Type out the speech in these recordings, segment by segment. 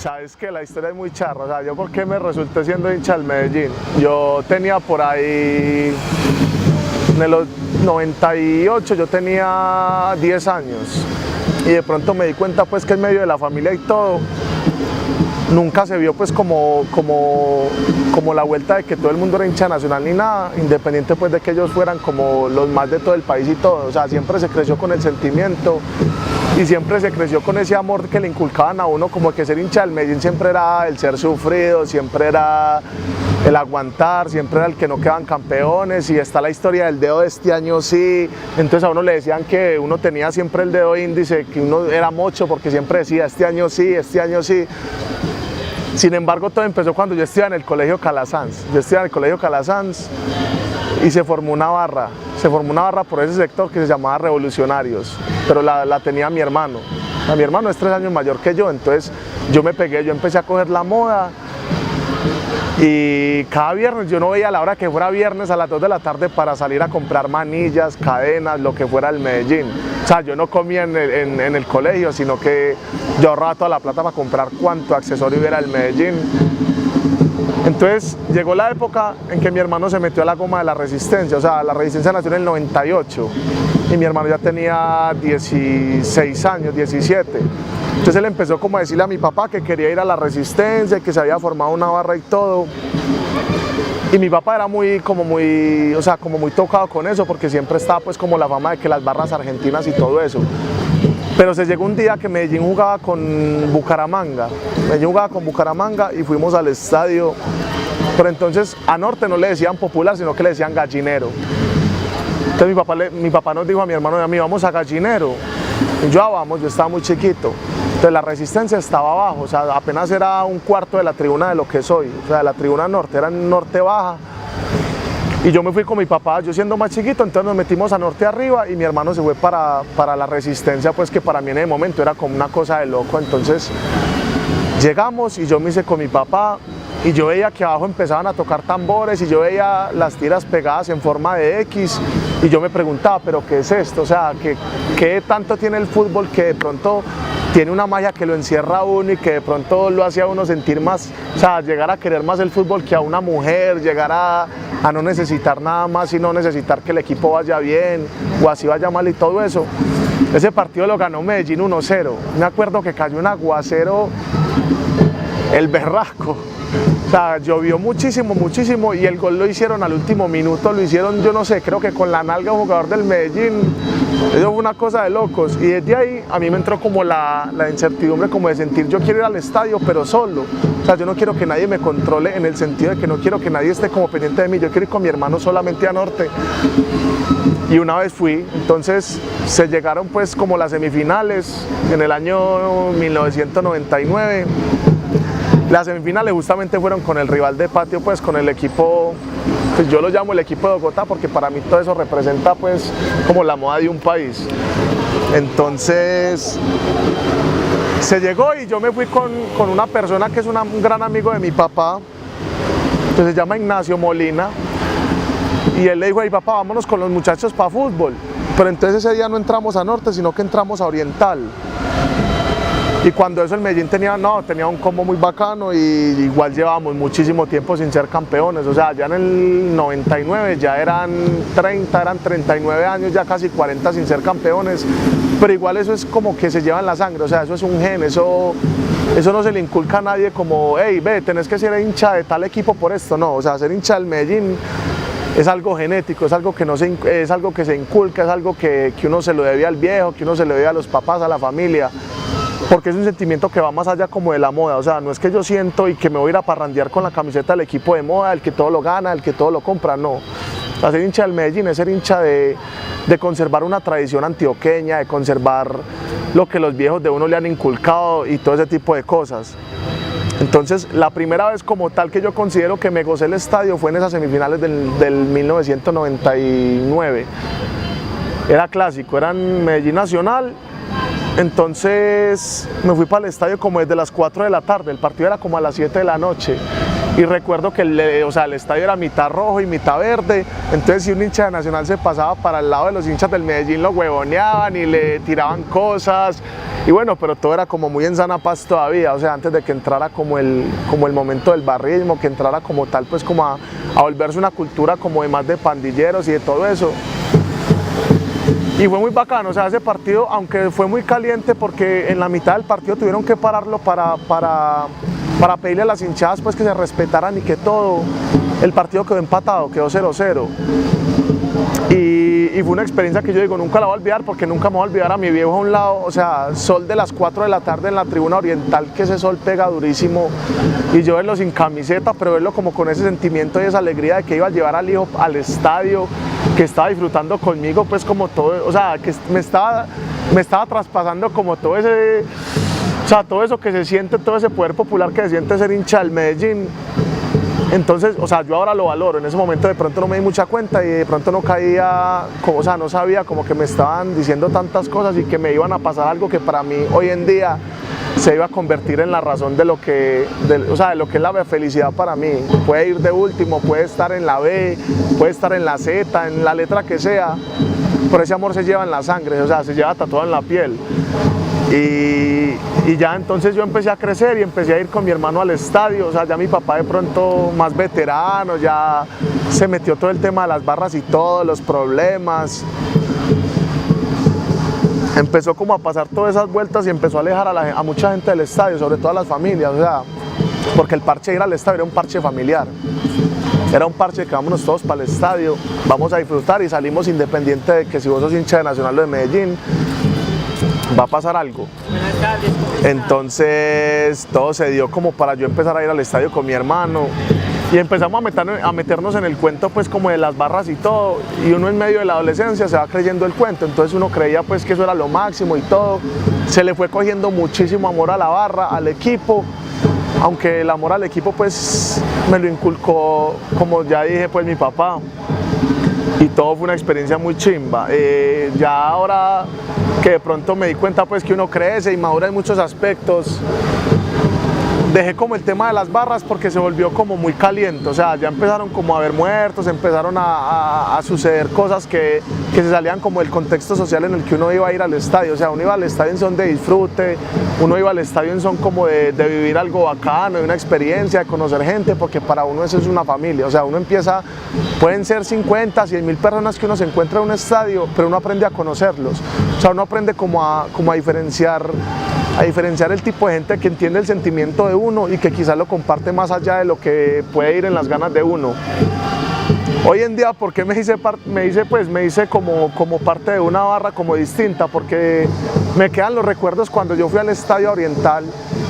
Sabes que la historia es muy charra, o sea, yo por qué me resulté siendo hincha del Medellín. Yo tenía por ahí, en los 98 yo tenía 10 años y de pronto me di cuenta pues que en medio de la familia y todo, nunca se vio pues como la vuelta de que todo el mundo era hincha nacional ni nada, independiente pues de que ellos fueran como los más de todo el país y todo, o sea, siempre se creció con el sentimiento y siempre se creció con ese amor que le inculcaban a uno, como que ser hincha del Medellín siempre era el ser sufrido, siempre era el aguantar, siempre era el que no quedan campeones, y está la historia del dedo de este año sí, entonces a uno le decían que uno tenía siempre el dedo índice, que uno era mocho porque siempre decía este año sí, este año sí. Sin embargo, todo empezó cuando yo estudiaba en el Colegio Calasanz. Yo estudiaba en el Colegio Calasanz y se formó una barra por ese sector que se llamaba Revolucionarios, pero la tenía mi hermano. Mi hermano es 3 años mayor que yo, entonces yo empecé a coger la moda y cada viernes yo no veía la hora que fuera viernes a las 2 de la tarde para salir a comprar manillas, cadenas, lo que fuera del Medellín. O sea, yo no comía en el colegio, sino que yo ahorraba toda la plata para comprar cuanto accesorio hubiera del Medellín. Entonces llegó la época en que mi hermano se metió a la goma de la Resistencia, o sea, la Resistencia nació en el 98 y mi hermano ya tenía 16 años, 17. Entonces él empezó como a decirle a mi papá que quería ir a la Resistencia, que se había formado una barra y todo. Y mi papá era muy tocado con eso, porque siempre estaba pues como la fama de que las barras argentinas y todo eso. Pero se llegó un día que Medellín jugaba con Bucaramanga. Y fuimos al estadio. Pero entonces a Norte no le decían Popular, sino que le decían Gallinero. Entonces mi papá nos dijo a mi hermano y a mí, vamos a Gallinero. Y yo estaba muy chiquito. Entonces la Resistencia estaba abajo, o sea, apenas era un cuarto de la tribuna de lo que soy, o sea, de la tribuna norte, era en norte baja. Y yo me fui con mi papá, yo siendo más chiquito, entonces nos metimos a norte arriba y mi hermano se fue para la Resistencia, pues que para mí en ese momento era como una cosa de loco. Entonces llegamos y yo me hice con mi papá y yo veía que abajo empezaban a tocar tambores y yo veía las tiras pegadas en forma de X y yo me preguntaba, pero ¿qué es esto? O sea, ¿qué tanto tiene el fútbol que de pronto tiene una magia que lo encierra a uno y que de pronto lo hace a uno sentir más, o sea, llegar a querer más el fútbol que a una mujer, llegar a no necesitar nada más y no necesitar que el equipo vaya bien o así vaya mal y todo eso? Ese partido lo ganó Medellín 1-0, me acuerdo que cayó un aguacero, el berraco. O sea, llovió muchísimo y el gol lo hicieron al último minuto, lo hicieron, yo no sé, creo que con la nalga un jugador del Medellín. Eso fue una cosa de locos y desde ahí a mí me entró como la incertidumbre, como de sentir, yo quiero ir al estadio pero solo, o sea, yo no quiero que nadie me controle, en el sentido de que no quiero que nadie esté como pendiente de mí, yo quiero ir con mi hermano solamente a Norte. Y una vez fui, entonces se llegaron pues como las semifinales en el año 1999. Las semifinales justamente fueron con el rival de patio, pues con el equipo, pues yo lo llamo el equipo de Bogotá porque para mí todo eso representa pues como la moda de un país. Entonces se llegó y yo me fui con una persona que es un gran amigo de mi papá, que se llama Ignacio Molina, y él le dijo, hey papá, vámonos con los muchachos para fútbol. Pero entonces ese día no entramos a Norte, sino que entramos a Oriental. Y cuando eso el Medellín tenía un combo muy bacano y igual llevábamos muchísimo tiempo sin ser campeones, o sea, ya en el 99 ya eran 39 años, ya casi 40 sin ser campeones, pero igual eso es como que se lleva en la sangre, o sea, eso es un gen, eso no se le inculca a nadie como, hey, ve, tenés que ser hincha de tal equipo por esto, no, o sea, ser hincha del Medellín es algo genético, es algo que se inculca, es algo que uno se lo debe al viejo, que uno se lo debe a los papás, a la familia. Porque es un sentimiento que va más allá como de la moda, o sea, no es que yo siento y que me voy a ir a parrandear con la camiseta del equipo de moda, el que todo lo gana, el que todo lo compra, no. Ser hincha del Medellín es ser hincha de conservar una tradición antioqueña, de conservar lo que los viejos de uno le han inculcado y todo ese tipo de cosas. Entonces, la primera vez como tal que yo considero que me gocé el estadio fue en esas semifinales del 1999. Era clásico, eran Medellín Nacional. Entonces me fui para el estadio como desde las 4 de la tarde, el partido era como a las 7 de la noche y recuerdo que el estadio era mitad rojo y mitad verde, entonces si un hincha de Nacional se pasaba para el lado de los hinchas del Medellín lo huevoneaban y le tiraban cosas, y bueno, pero todo era como muy en sana paz todavía, o sea, antes de que entrara como el momento del barrismo, que entrara como tal, pues como a volverse una cultura como de más de pandilleros y de todo eso. Y fue muy bacano, o sea, ese partido, aunque fue muy caliente porque en la mitad del partido tuvieron que pararlo para pedirle a las hinchadas pues que se respetaran y que todo, el partido quedó empatado, quedó 0-0. Y fue una experiencia que yo digo, nunca la voy a olvidar, porque nunca me voy a olvidar a mi viejo a un lado, o sea, sol de las 4 de la tarde en la tribuna oriental, que ese sol pega durísimo, y yo verlo sin camiseta, pero verlo como con ese sentimiento y esa alegría de que iba a llevar al hijo al estadio, que estaba disfrutando conmigo, pues como todo, o sea, que me estaba traspasando como todo ese, o sea, todo eso que se siente, todo ese poder popular que se siente ser hincha del Medellín. Entonces, o sea, yo ahora lo valoro, en ese momento de pronto no me di mucha cuenta y de pronto no caía, o sea, no sabía como que me estaban diciendo tantas cosas y que me iban a pasar algo que para mí hoy en día se iba a convertir en la razón de lo que es la felicidad para mí. Puede ir de último, puede estar en la B, puede estar en la Z, en la letra que sea, pero ese amor se lleva en la sangre, o sea, se lleva tatuado en la piel. Y ya entonces yo empecé a crecer y empecé a ir con mi hermano al estadio, o sea, ya mi papá de pronto más veterano, ya se metió todo el tema de las barras y todos los problemas. Empezó como a pasar todas esas vueltas y empezó a alejar a mucha gente del estadio, sobre todo a las familias, o sea, porque el parche de ir al estadio era un parche familiar. Era un parche de que vámonos todos para el estadio, vamos a disfrutar y salimos independiente de que si vos sos hincha de Nacional o de Medellín, va a pasar algo. Entonces todo se dio como para yo empezar a ir al estadio con mi hermano y empezamos a meternos en el cuento pues como de las barras y todo, y uno en medio de la adolescencia se va creyendo el cuento, entonces uno creía pues que eso era lo máximo y todo, se le fue cogiendo muchísimo amor a la barra, al equipo, aunque el amor al equipo pues me lo inculcó, como ya dije, pues mi papá, y todo fue una experiencia muy chimba. Ya ahora que de pronto me di cuenta pues que uno crece y madura en muchos aspectos, dejé como el tema de las barras porque se volvió como muy caliente, o sea, ya empezaron como a haber muertos, empezaron a suceder cosas que se salían como del contexto social en el que uno iba a ir al estadio, o sea, uno iba al estadio en son de disfrute, uno iba al estadio en son como de vivir algo bacano, de una experiencia, de conocer gente, porque para uno eso es una familia, o sea, uno empieza, pueden ser 50, 100.000 personas que uno se encuentra en un estadio, pero uno aprende a conocerlos, o sea, uno aprende como a diferenciar el tipo de gente que entiende el sentimiento de uno y que quizás lo comparte más allá de lo que puede ir en las ganas de uno. Hoy en día, ¿por qué me hice como parte de una barra como distinta? Porque me quedan los recuerdos cuando yo fui al Estadio Oriental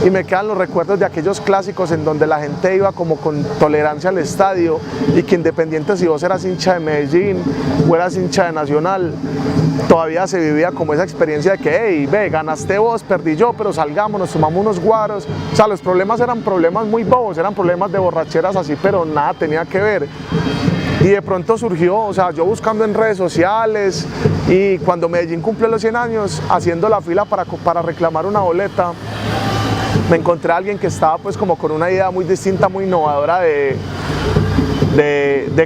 y me quedan los recuerdos de aquellos clásicos en donde la gente iba como con tolerancia al estadio y que independiente si vos eras hincha de Medellín o eras hincha de Nacional, todavía se vivía como esa experiencia de que, hey, ve, ganaste vos, perdí yo, pero salgamos, nos tomamos unos guaros. O sea, los problemas eran problemas muy bobos, eran problemas de borracheras así, pero nada tenía que ver. Y de pronto surgió, o sea, yo buscando en redes sociales y cuando Medellín cumple los 100 años, haciendo la fila para reclamar una boleta, me encontré a alguien que estaba pues como con una idea muy distinta, muy innovadora de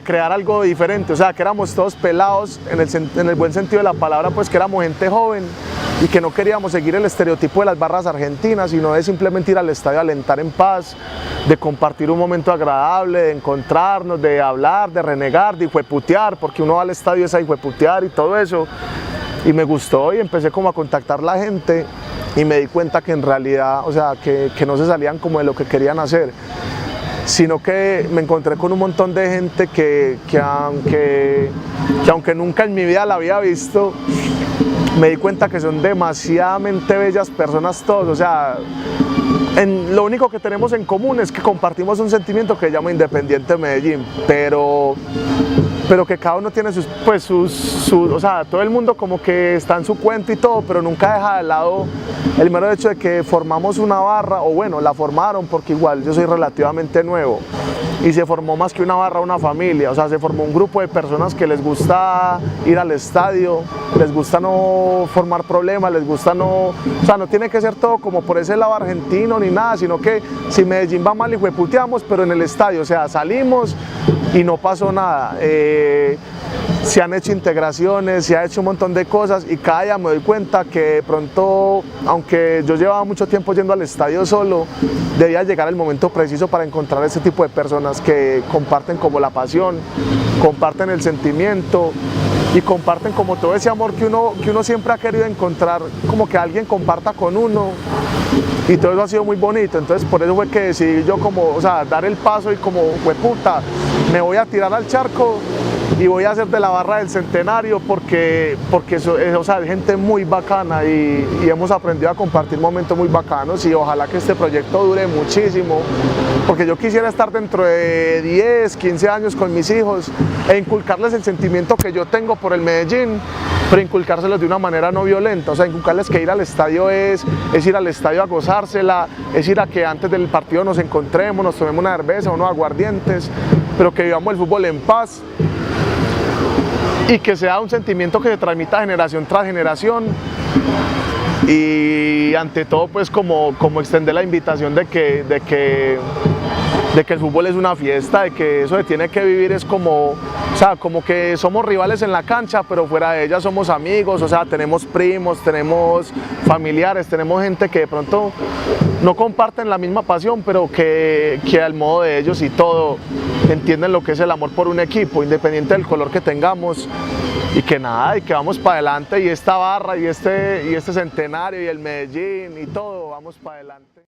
crear algo diferente, o sea, que éramos todos pelados en el buen sentido de la palabra, pues que éramos gente joven y que no queríamos seguir el estereotipo de las barras argentinas, sino de simplemente ir al estadio a alentar en paz, de compartir un momento agradable, de encontrarnos, de hablar, de renegar, de hijueputear, porque uno va al estadio es a hijueputear y todo eso. Y me gustó y empecé como a contactar la gente y me di cuenta que en realidad, o sea, que no se salían como de lo que querían hacer, sino que me encontré con un montón de gente que aunque nunca en mi vida la había visto, me di cuenta que son demasiadamente bellas personas todos, o sea, lo único que tenemos en común es que compartimos un sentimiento que se llama Independiente Medellín, pero que cada uno tiene o sea, todo el mundo como que está en su cuento y todo, pero nunca deja de lado el mero hecho de que formamos una barra, o bueno, la formaron porque igual yo soy relativamente nuevo, y se formó más que una barra, una familia. O sea, se formó un grupo de personas que les gusta ir al estadio, les gusta no formar problemas, les gusta no, o sea, no tiene que ser todo como por ese lado argentino ni nada, sino que si Medellín va mal y jueputeamos, pero en el estadio, o sea, salimos y no pasó nada. Se han hecho integraciones, se ha hecho un montón de cosas y cada día me doy cuenta que de pronto, aunque yo llevaba mucho tiempo yendo al estadio solo, debía llegar el momento preciso para encontrar ese tipo de personas que comparten como la pasión, comparten el sentimiento y comparten como todo ese amor que uno siempre ha querido encontrar, como que alguien comparta con uno, y todo eso ha sido muy bonito. Entonces por eso fue que decidí yo como, o sea, dar el paso y como, hueputa, me voy a tirar al charco y voy a hacer de la barra del Centenario porque eso, o sea, hay gente muy bacana y hemos aprendido a compartir momentos muy bacanos, y ojalá que este proyecto dure muchísimo, porque yo quisiera estar dentro de 10, 15 años con mis hijos e inculcarles el sentimiento que yo tengo por el Medellín, pero inculcárselos de una manera no violenta. O sea, inculcarles que ir al estadio es ir al estadio a gozársela, es ir a que antes del partido nos encontremos, nos tomemos una cerveza, unos aguardientes, pero que vivamos el fútbol en paz y que sea un sentimiento que se transmita generación tras generación. Y ante todo, pues como extender la invitación de que el fútbol es una fiesta, de que eso se tiene que vivir es como, o sea, como que somos rivales en la cancha, pero fuera de ella somos amigos, o sea, tenemos primos, tenemos familiares, tenemos gente que de pronto no comparten la misma pasión, pero que al modo de ellos y todo entienden lo que es el amor por un equipo, independiente del color que tengamos, y que nada, y que vamos para adelante, y esta barra, y este Centenario, y el Medellín, y todo, vamos para adelante.